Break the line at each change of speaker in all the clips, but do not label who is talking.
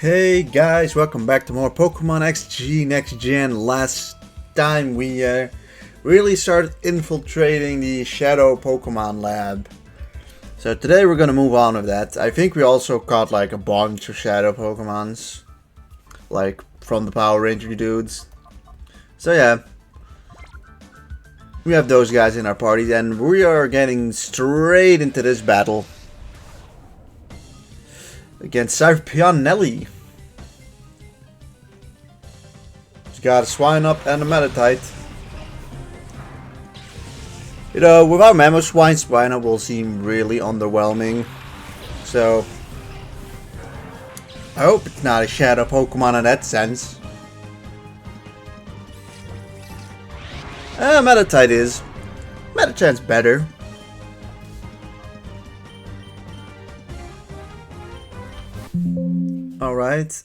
Hey guys, welcome back to more Pokemon XG Next Gen. Last time we really started infiltrating the Shadow Pokemon Lab. So today we're gonna move on with that. I think we also caught like a bunch of Shadow Pokemons, like from the Power Ranger dudes. So yeah, we have those guys in our party, and we are getting straight into this battle against Sarpionelli. He's got a Swine Up and a Meditite. You know, without Mamoswine, Swine Up will seem really underwhelming. So, I hope it's not a Shadow Pokemon in that sense. Meditite is. Meditite's better. Alright.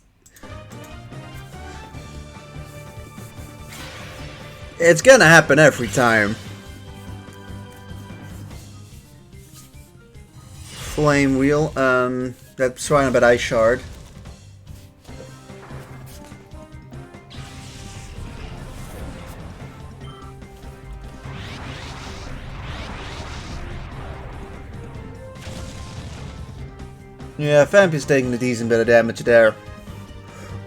It's gonna happen every time. Flame Wheel, that's fine about Ice Shard. Yeah, Fampi's taking a decent bit of damage there.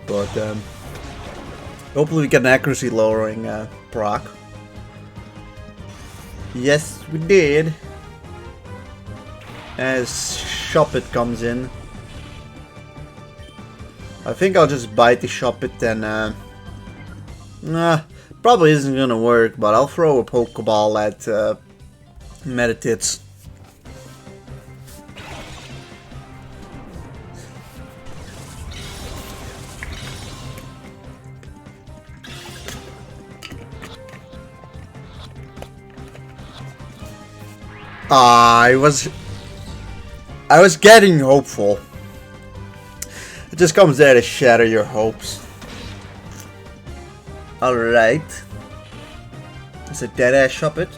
But, hopefully we get an accuracy lowering, proc. Yes, we did. As Shuppet comes in. I think I'll just bite the Shuppet and, probably isn't gonna work, but I'll throw a Pokeball at, Meditite. I was getting hopeful. It just comes there to shatter your hopes. Alright. It's a dead ass Shuppet.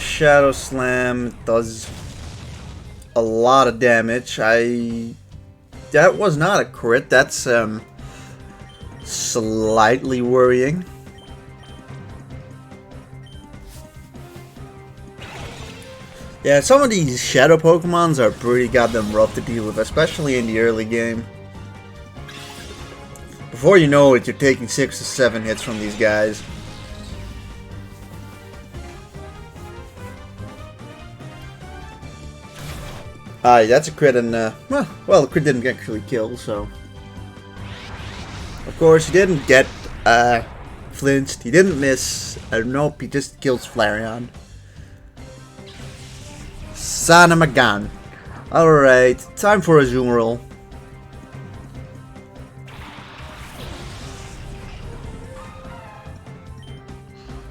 Shadow Slam does a lot of damage. That was not a crit. That's slightly worrying. Yeah, some of these Shadow Pokemons are pretty goddamn rough to deal with, especially in the early game. Before you know it, you're taking 6 to 7 hits from these guys. That's a crit, and well, the crit didn't actually kill, so. Of course, he didn't get flinched, he didn't miss, nope, he just kills Flareon. Son of a gun. Alright, time for a Azumarill.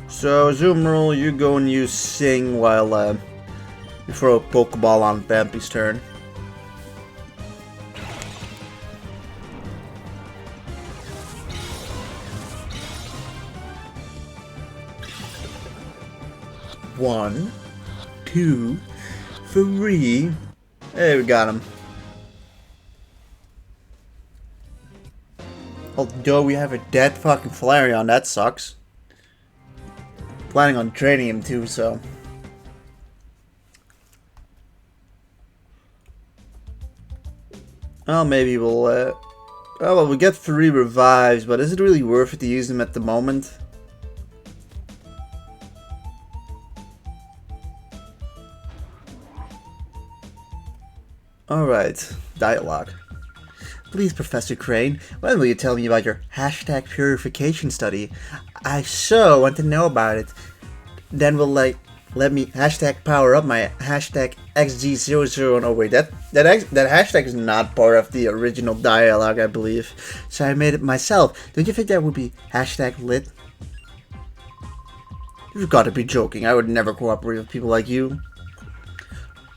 So, Azumarill, you go and use Sing while you throw a Pokeball on Bampi's turn. One, two, three. Hey, we got him. Although we have a dead fucking Flareon, that sucks. Planning on trading him too, so. Well, maybe we'll, well, we get 3 revives, but is it really worth it to use them at the moment? Alright, dialogue. Please, Professor Crane, when will you tell me about your hashtag purification study? I so want to know about it. Then will, like, let me hashtag power up my hashtag XG00. Oh wait, that hashtag is not part of the original dialogue, I believe. So I made it myself. Don't you think that would be hashtag lit? You've got to be joking. I would never cooperate with people like you.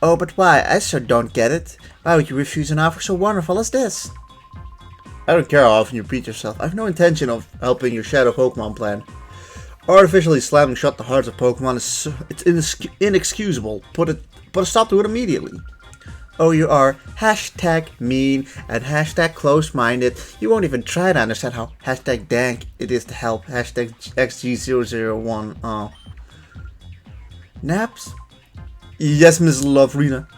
Oh, but why? I so don't get it. Why would you refuse an offer so wonderful as this? I don't care how often you repeat yourself. I have no intention of helping your Shadow Pokemon plan. Artificially slamming shut the hearts of Pokemon it's inexcusable. Put a stop to it immediately. Oh, you are hashtag mean and hashtag close-minded. You won't even try to understand how hashtag dank it is to help hashtag XG001. Oh. Naps? Yes, Ms. Lovrina.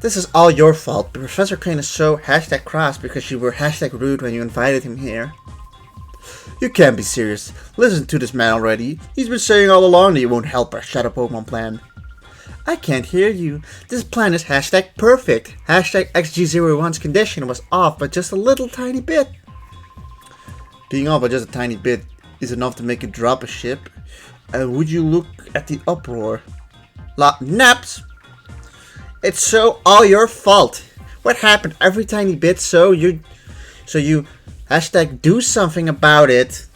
This is all your fault. Professor Crane is so hashtag cross because you were hashtag rude when you invited him here. You can't be serious. Listen to this man already. He's been saying all along that you won't help our Shadow Pokemon plan. I can't hear you. This plan is hashtag perfect. Hashtag XG01's condition was off by just a little tiny bit. Being off by just a tiny bit is enough to make you drop a ship. And would you look at the uproar? Naps! It's so all your fault. What happened every tiny bit so you hashtag do something about it.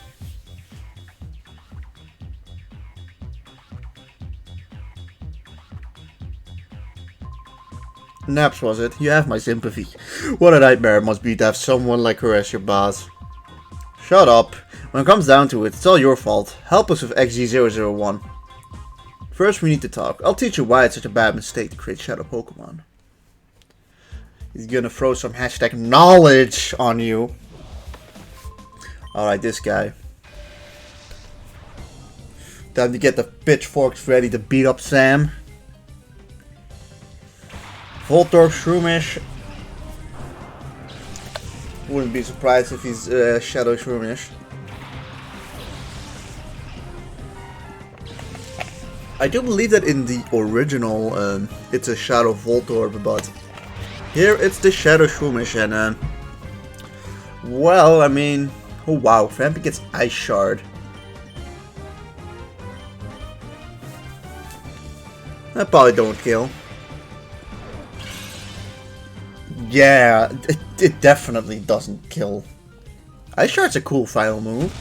Naps, was it? You have my sympathy. What a nightmare it must be to have someone like her as your boss. Shut up. When it comes down to it, it's all your fault. Help us with XG001. First we need to talk. I'll teach you why it's such a bad mistake to create Shadow Pokemon. He's gonna throw some hashtag knowledge on you. Alright, this guy. Time to get the pitchforks ready to beat up Sam. Voltorb, Shroomish. Wouldn't be surprised if he's Shadow Shroomish. I do believe that in the original it's a Shadow Voltorb, but here it's the Shadow Shroomish, and well, I mean, oh wow, Vampy gets Ice Shard. That probably don't kill. Yeah, it definitely doesn't kill. Ice Shard's a cool final move.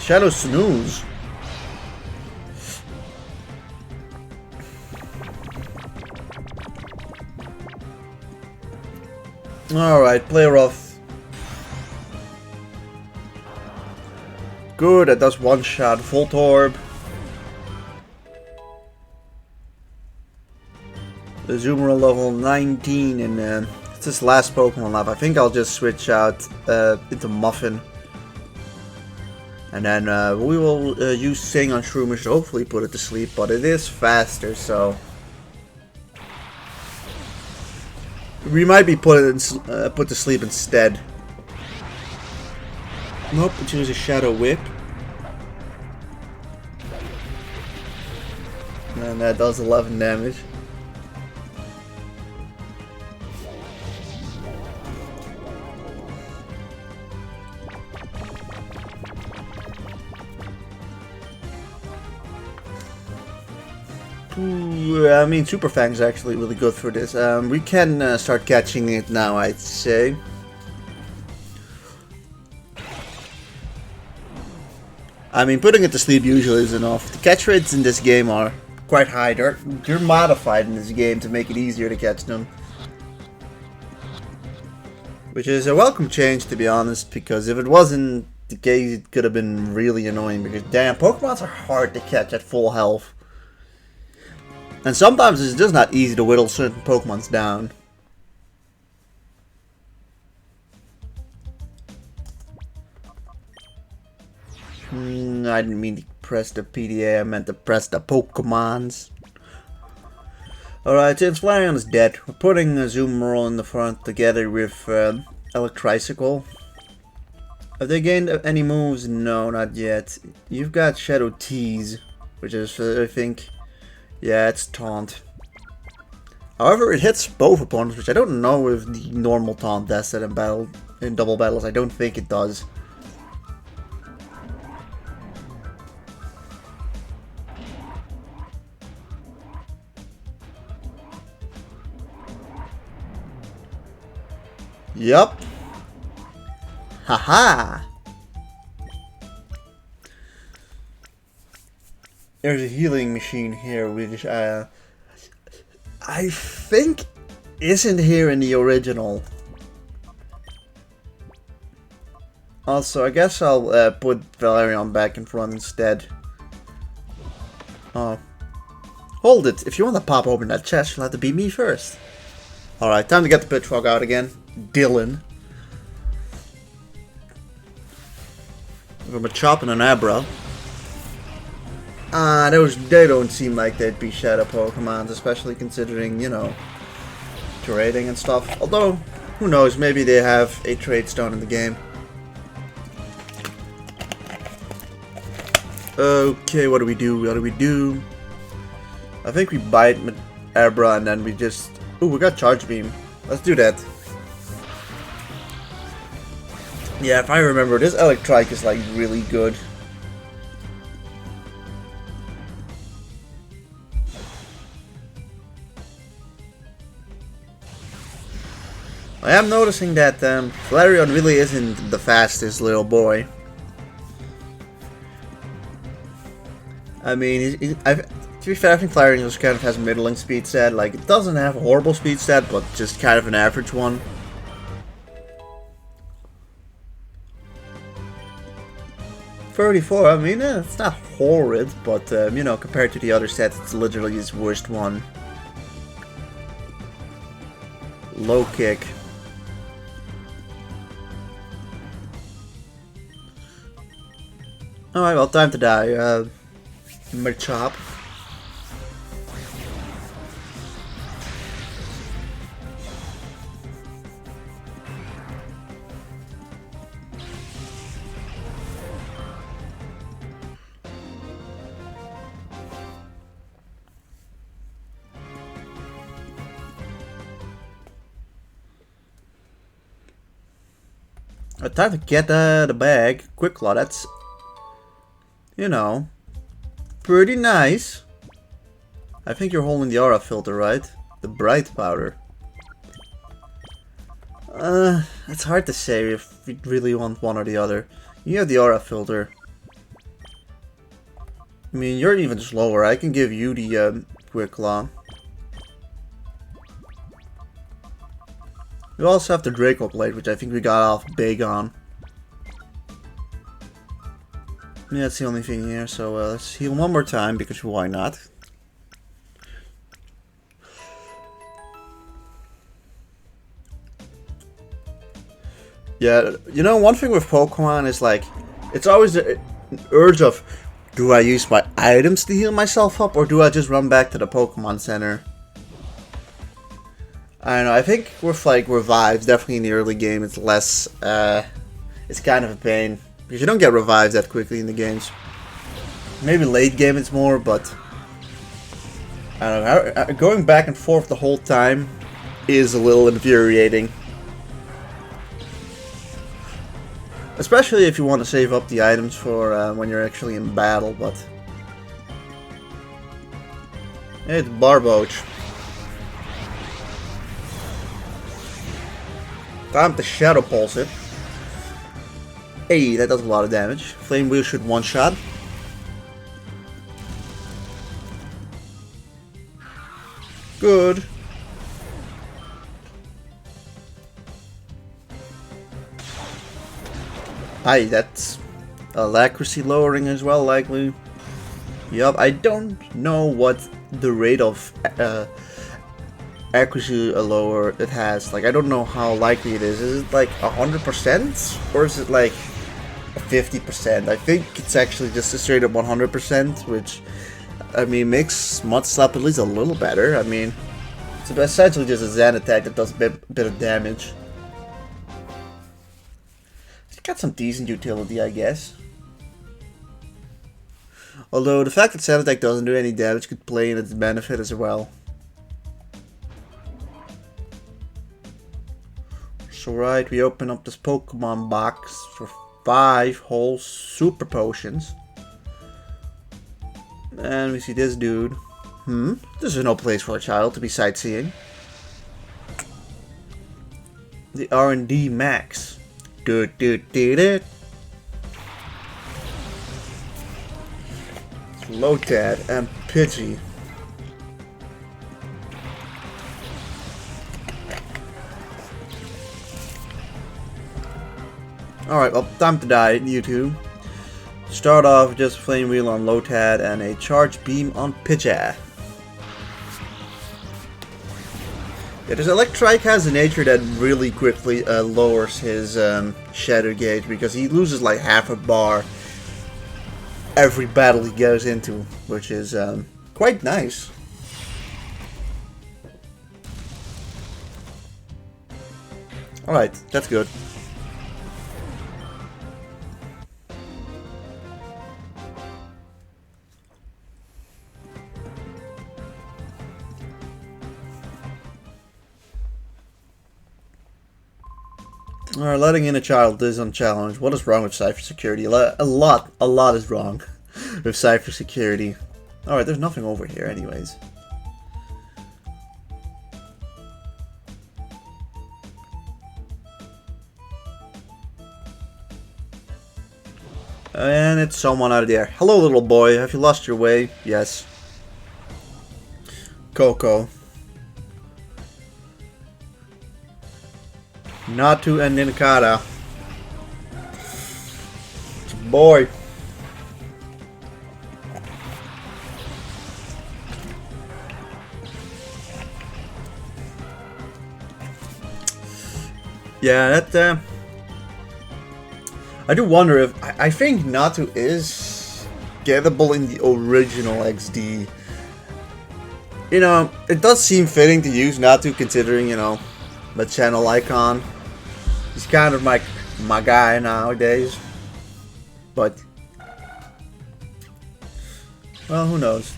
Shadow Snooze. Alright, play rough. Good, that does one shot. Voltorb. The Zoomer level 19, and it's his last Pokemon lab. I think I'll just switch out into Muffin. And then we will use Sing on Shroomish to hopefully put it to sleep, but it is faster, so we might be put to sleep instead. Nope, choose a Shadow Whip. And that does 11 damage. I mean, Super Fang's actually really good for this. We can start catching it now, I'd say. I mean, putting it to sleep usually is enough. The catch rates in this game are quite high. They're modified in this game to make it easier to catch them. Which is a welcome change, to be honest, because if it wasn't the case, it could have been really annoying, because damn, Pokemons are hard to catch at full health. And sometimes it's just not easy to whittle certain Pokemons down. I didn't mean to press the PDA, I meant to press the Pokemons. Alright, since Flareon is dead, we're putting a Zoomerl in the front together with Electricicle. Have they gained any moves? No, not yet. You've got Shadow Tease, which is, I think... yeah, it's Taunt. However, it hits both opponents, which I don't know if the normal Taunt does that in double battles. I don't think it does. Yup. Haha. There's a healing machine here, which I think isn't here in the original. Also, I guess I'll put Valerion back in front instead. Oh. Hold it. If you want to pop open that chest, you'll have to beat me first. Alright, time to get the Pitchfork out again. Dylan. From a Chop and an Abra. They don't seem like they'd be Shadow Pokemons, especially considering, you know, trading and stuff. Although, who knows, maybe they have a trade stone in the game. Okay, what do we do? What do we do? I think we bite Abra and then we just... Ooh, we got Charge Beam. Let's do that. Yeah, if I remember, this Electrike is like really good. I am noticing that Valerion really isn't the fastest little boy. I mean, to be fair, I think Valerion just kind of has a middling speed stat. Like, it doesn't have a horrible speed stat, but just kind of an average one. $34, I mean, it's not horrid, but, you know, compared to the other sets, it's literally his worst one. Low kick. Alright, well, time to die. Machop. Time to get the bag. Quick Claw, that's, you know, pretty nice. I think you're holding the aura filter, right? The bright powder. It's hard to say if we really want one or the other. You have the aura filter. I mean, you're even slower. I can give you the Quick Claw. We also have the Draco Blade, which I think we got off big on. Yeah, that's the only thing here, so let's heal one more time, because why not? Yeah, you know, one thing with Pokemon is like, it's always the urge of, do I use my items to heal myself up, or do I just run back to the Pokemon Center? I don't know, I think with like revives, definitely in the early game, it's less, it's kind of a pain. Because you don't get revives that quickly in the games. Maybe late game it's more, but I don't know, going back and forth the whole time is a little infuriating. Especially if you want to save up the items for when you're actually in battle, but... It's Barboach. Time to Shadow Pulse it. Hey, that does a lot of damage. Flame Wheel should one-shot. Good. Aye, that's accuracy lowering as well, likely. Yup, I don't know what the rate of accuracy lower it has. Like, I don't know how likely it is. Is it like 100%? Or is it like 50%? I think it's actually just a straight up 100%, which, I mean, makes Mud Slap at least a little better. I mean, it's essentially just a Zen attack that does a bit of damage. It's got some decent utility, I guess. Although, the fact that Zen attack doesn't do any damage could play in its benefit as well. So right, we open up this Pokemon box for 5 whole Super Potions. And we see this dude. This is no place for a child to be sightseeing. The R&D Max. Lotad and Pidgey. Alright, well, time to die, you two. Start off with just Flame Wheel on Lotad and a Charge Beam on Pidgeot. Yeah, this Electrike has a nature that really quickly lowers his Shadow Gauge because he loses like half a bar every battle he goes into, which is quite nice. Alright, that's good. Alright, letting in a child is unchallenged. What is wrong with Cypher security? A lot is wrong with Cypher security. Alright, there's nothing over here anyways. And it's someone out there. Hello, little boy. Have you lost your way? Yes. Coco. Natu and Ninkata. Boy. Yeah, that I do wonder if I think Natu is gettable in the original XD. You know, it does seem fitting to use Natu considering, you know, the channel icon. He's kind of like my guy nowadays. But well, who knows?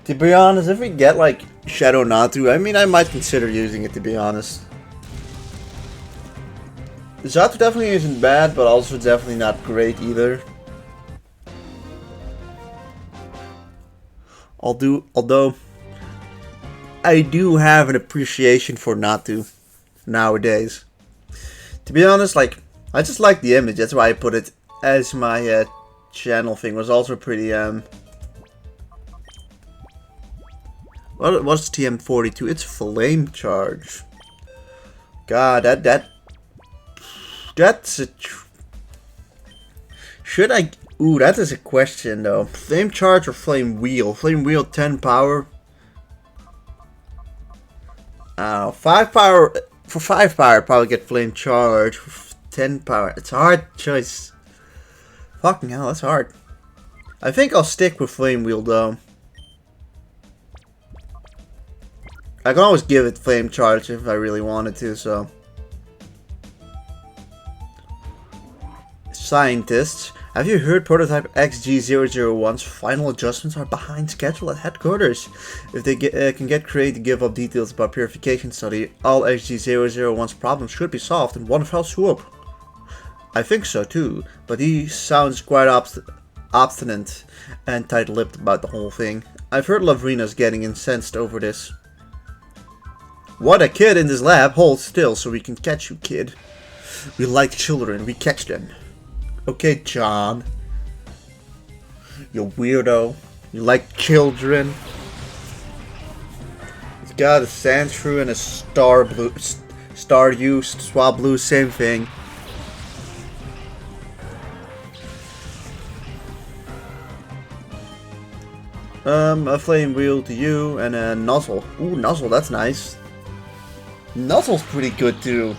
To be honest, if we get like Shadow Natu, I mean I might consider using it, to be honest. Zatu definitely isn't bad, but also definitely not great either. Although I do have an appreciation for Natu nowadays. To be honest, like I just like the image. That's why I put it as my channel thing. It was also pretty what's TM42? It's Flame Charge. God, that's a... Should I... Ooh, that is a question though. Flame Charge or Flame Wheel? Flame Wheel 10 power. 5 power... For 5 power, I'd probably get Flame Charge. For 10 power, it's a hard choice. Fucking hell, that's hard. I think I'll stick with Flame Wheel though. I can always give it Flame Charge if I really wanted to, so... Scientists, have you heard prototype XG001's final adjustments are behind schedule at headquarters? If they can get Cray to give up details about purification study, all XG001's problems should be solved in one fell swoop. I think so too, but he sounds quite obstinate and tight-lipped about the whole thing. I've heard Lavrina's getting incensed over this. What a kid in this lab! Hold still so we can catch you, kid. We like children, we catch them. Okay, John. You weirdo. You like children. He's got a Sandshrew and a Staryu, Swablu, same thing. A Flame Wheel to you and a Nuzzle. Ooh, Nuzzle, that's nice. Nuzzle's pretty good too.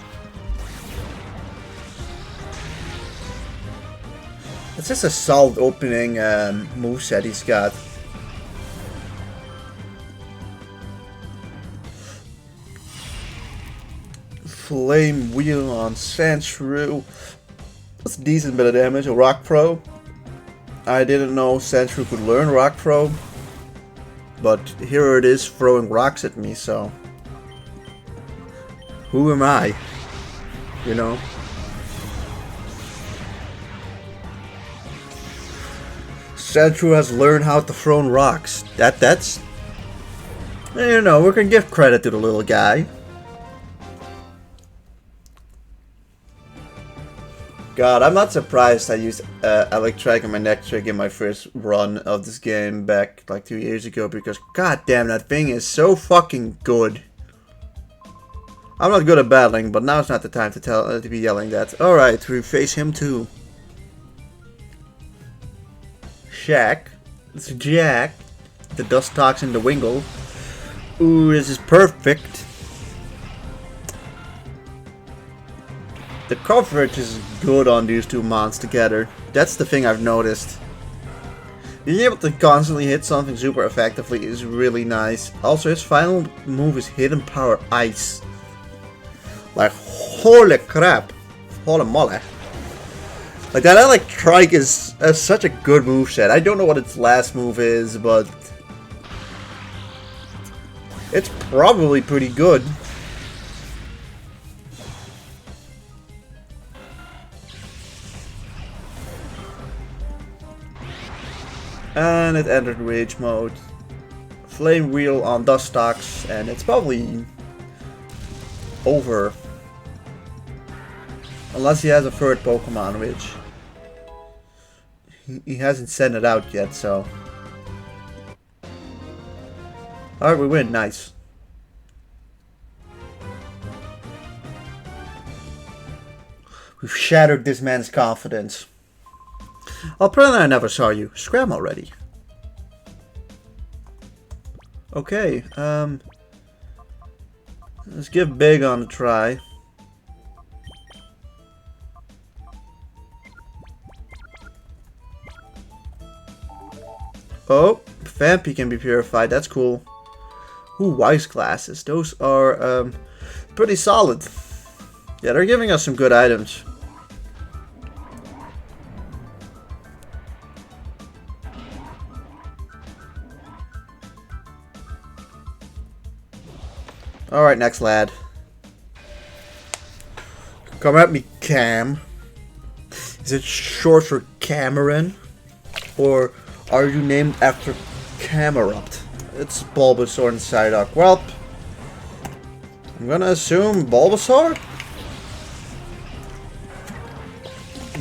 It's just a solid opening moveset he's got. Flame Wheel on Sandshrew. That's a decent bit of damage. A Rock Pro. I didn't know Sandshrew could learn Rock Pro. But here it is throwing rocks at me, so... Who am I? You know? Sandshrew has learned how to throw rocks. That's... You know, we can give credit to the little guy. God, I'm not surprised I used Electrike and my Nectric in my first run of this game back like 2 years ago, because god damn, that thing is so fucking good. I'm not good at battling, but now's not the time to be yelling that. Alright, we face him too. Shack. It's Jack. The dust toxin, the Wingle. Ooh, this is perfect. The coverage is good on these two mons together. That's the thing I've noticed. Being able to constantly hit something super effectively is really nice. Also, his final move is Hidden Power Ice. Like, holy crap. Holy moly. Like, that Electrike is such a good moveset. I don't know what its last move is, but it's probably pretty good. And it entered Rage mode. Flame Wheel on Dustox, and it's probably over. Unless he has a third Pokemon, which he hasn't sent it out yet, so. Alright, we win. Nice. We've shattered this man's confidence. Apparently I never saw you. Scram already. Okay, let's give Big on a try. Oh, Vampy can be purified, that's cool. Ooh, Wise Glasses, those are pretty solid. Yeah, they're giving us some good items. Alright, next lad. Come at me, Cam. Is it short for Cameron? Or are you named after Camerupt? It's Bulbasaur and Psyduck. Well, I'm gonna assume Bulbasaur?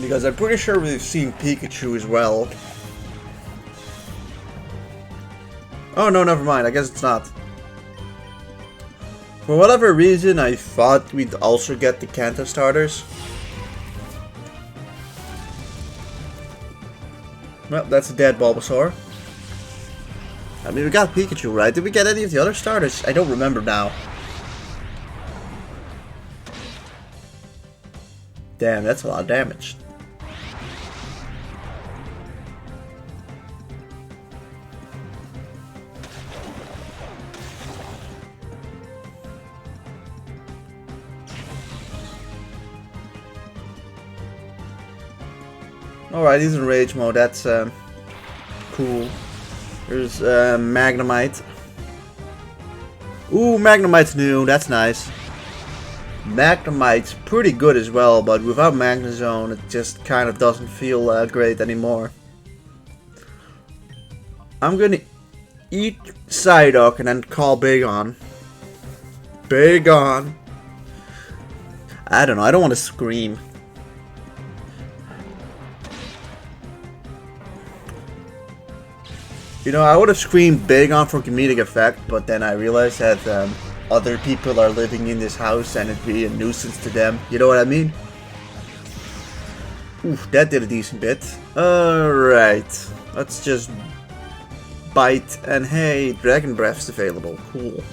Because I'm pretty sure we've seen Pikachu as well. Oh no, never mind. I guess it's not. For whatever reason, I thought we'd also get the Kanto starters. Well, that's a dead Bulbasaur. I mean, we got Pikachu, right? Did we get any of the other starters? I don't remember now. Damn, that's a lot of damage. Alright, he's in Rage mode, that's cool. There's Magnemite. Ooh, Magnemite's new, that's nice. Magnemite's pretty good as well, but without Magnezone it just kind of doesn't feel great anymore. I'm gonna eat Psyduck and then call Big on. Big on. I don't know, I don't want to scream. You know, I would have screamed Big on for comedic effect, but then I realized that other people are living in this house and it'd be a nuisance to them. You know what I mean? Oof, that did a decent bit. Alright, let's just bite, and hey, Dragon Breath's available. Cool.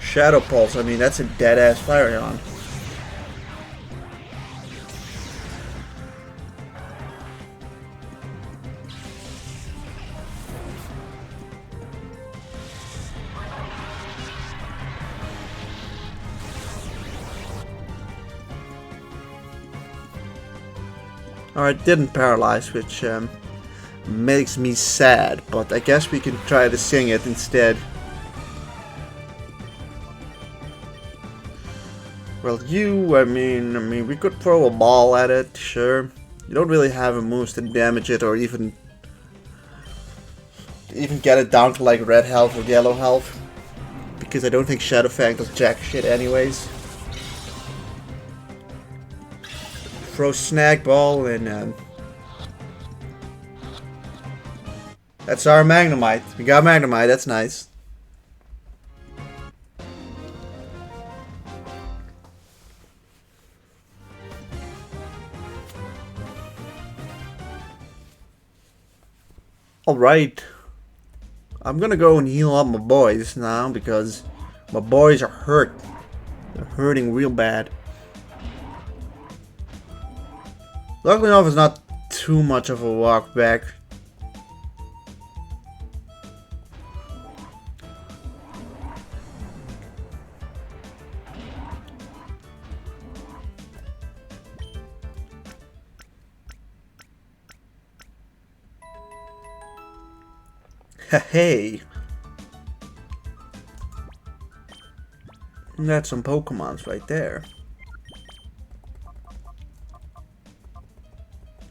Shadow Pulse, I mean, that's a dead-ass Flareon. Alright, didn't paralyze, which makes me sad, but I guess we can try to sing it instead. Well, I mean, we could throw a ball at it, sure. You don't really have a moves to damage it or even get it down to like red health or yellow health. Because I don't think Shadow Fang does jack shit anyways. Throw Snag Ball and That's our Magnemite. We got Magnemite, that's nice. Alright. I'm gonna go and heal up my boys now because my boys are hurt. They're hurting real bad. Luckily enough, it's not too much of a walk back. Hey, that's some Pokemons right there.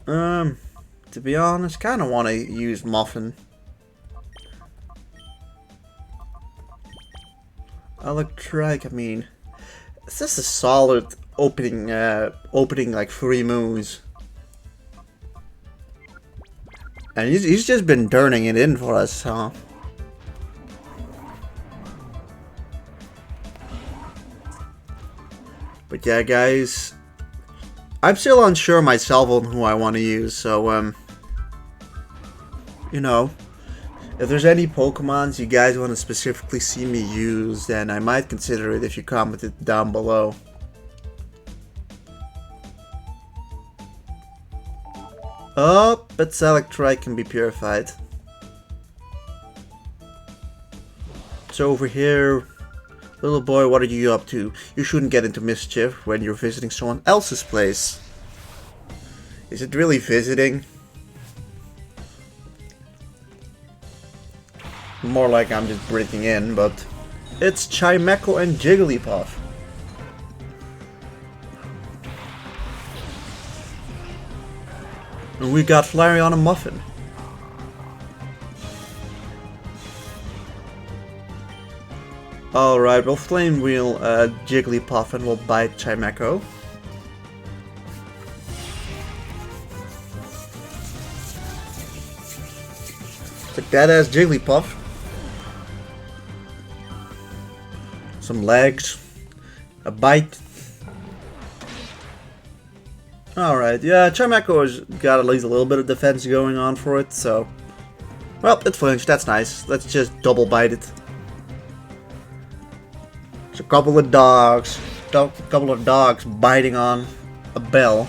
To be honest, kind of want to use Muffin. Electrike, I mean, it's just a solid opening, opening like 3 moves. And he's just been turning it in for us, huh? But yeah, guys, I'm still unsure myself on who I want to use, so, you know, if there's any Pokemons you guys want to specifically see me use, then I might consider it if you comment it down below. Oh, but Electrike can be purified. So over here, little boy, what are you up to? You shouldn't get into mischief when you're visiting someone else's place. Is it really visiting? More like I'm just breaking in, but it's Chimecho and Jigglypuff. And we got Flareon and Muffin. Alright, we'll Flame Wheel Jigglypuff and we'll bite Chimecho. Take that as Jigglypuff. Some legs. A bite. Alright, yeah, Chimecho has got at least a little bit of defense going on for it, so... Well, it flinched, that's nice. Let's just double bite it. It's a couple of dogs biting on a bell.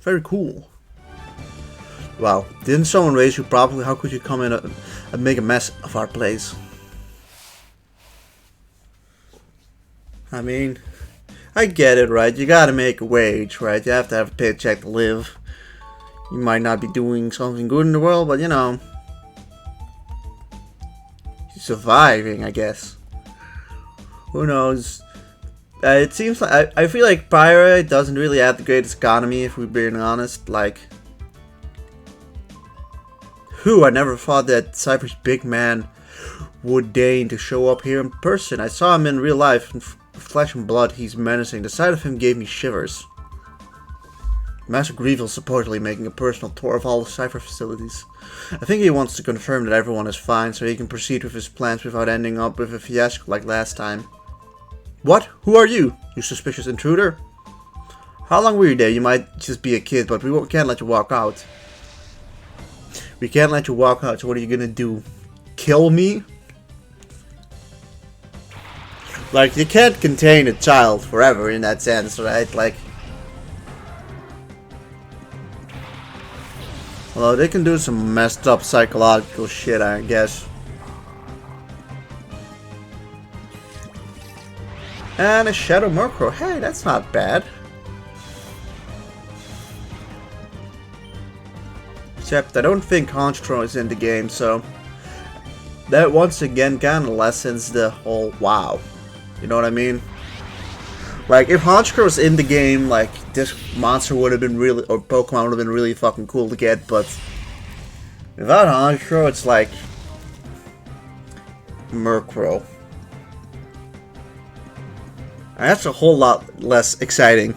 Very cool. Wow, didn't someone raise you properly? How could you come in and make a mess of our place? I mean, I get it, right? You gotta make a wage, right? You have to have a paycheck to live. You might not be doing something good in the world, but you know, you're surviving, I guess. Who knows? It seems like I feel like Pyrite doesn't really have the greatest economy, if we're being honest. Like, I never thought that Cypher's big man would deign to show up here in person. I saw him in real life, in flesh and blood. He's menacing. The sight of him gave me shivers. Master Greeville supposedly making a personal tour of all the Cypher facilities. I think he wants to confirm that everyone is fine so he can proceed with his plans without ending up with a fiasco like last time. What? Who are you? You suspicious intruder? How long were you there? You might just be a kid, but we can't let you walk out. We can't let you walk out, so what are you gonna do? Kill me? Like, you can't contain a child forever in that sense, right? Like, well, they can do some messed up psychological shit, I guess. And a Shadow Murkrow. Hey, that's not bad. Except I don't think Honchkrow is in the game, so that once again kind of lessens the whole wow. You know what I mean? Like, if Honchkrow was in the game, like, this monster would have been really, or Pokemon would have been really fucking cool to get, but without Honchkrow, it's like Murkrow. And that's a whole lot less exciting.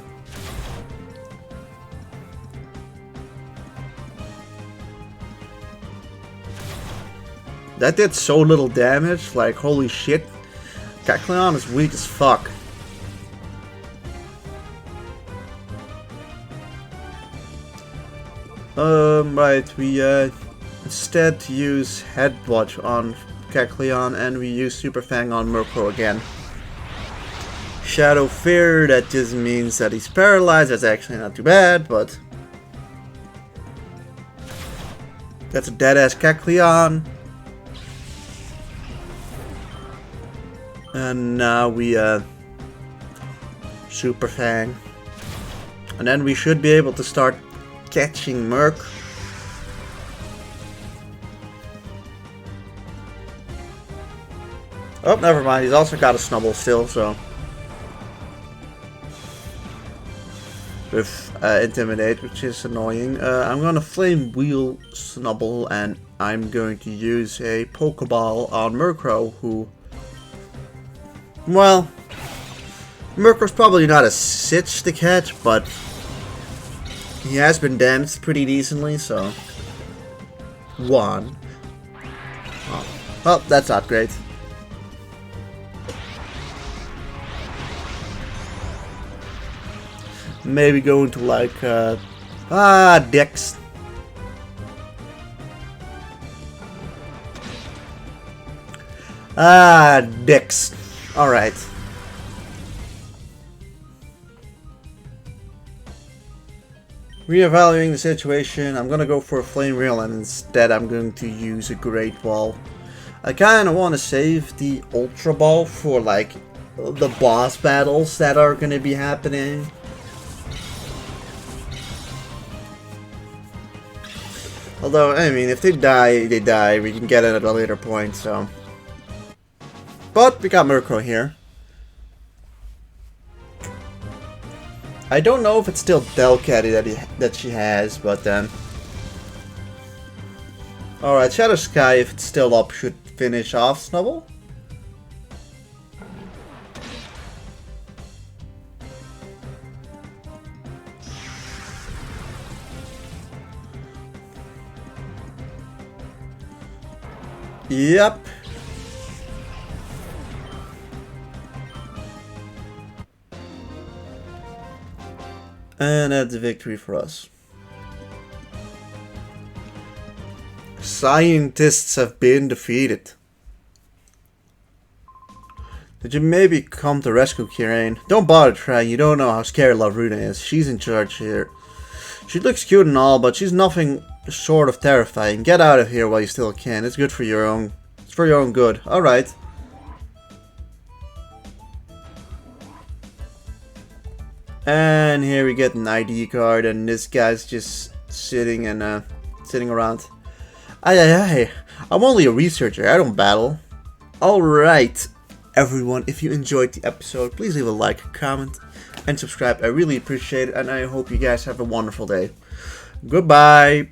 That did so little damage, like holy shit. Kecleon is weak as fuck. Right, we instead use Headbutt on Kecleon and we use Super Fang on Murkrow again. Shadow Fear, that just means that he's paralyzed. That's actually not too bad, but that's a dead ass Kecleon. And now we Super Fang. And then we should be able to start catching Murk. Oh, never mind. He's also got a Snubble still, so. With Intimidate, which is annoying. I'm gonna Flame Wheel Snubble, and I'm going to use a Pokeball on Murkrow, who. Well, Murkrow's probably not a sitch to catch, but he has been damaged pretty decently, so. One. Oh, well, that's not great. Maybe go into like, dicks. Dicks. Alright. Reevaluating the situation, I'm gonna go for a Flame Wheel and instead I'm going to use a Great Ball. I kinda wanna save the Ultra Ball for like the boss battles that are gonna be happening. Although, I mean, if they die, they die. We can get it at a later point, so. But we got Murkrow here. I don't know if it's still Delcatty that she has, but then. Alright, Shadow Sky, if it's still up, should finish off Snubble. Yep. And that's a victory for us. Scientists have been defeated. Did you maybe come to rescue Kirain? Don't bother trying, you don't know how scary Lavruna is. She's in charge here. She looks cute and all, but she's nothing short of terrifying. Get out of here while you still can. It's good for your own. It's for your own good. Alright. And here we get an ID card, and this guy's just sitting and sitting around. Aye. I'm only a researcher. I don't battle. Alright, everyone. If you enjoyed the episode, please leave a like, comment, and subscribe. I really appreciate it, and I hope you guys have a wonderful day. Goodbye.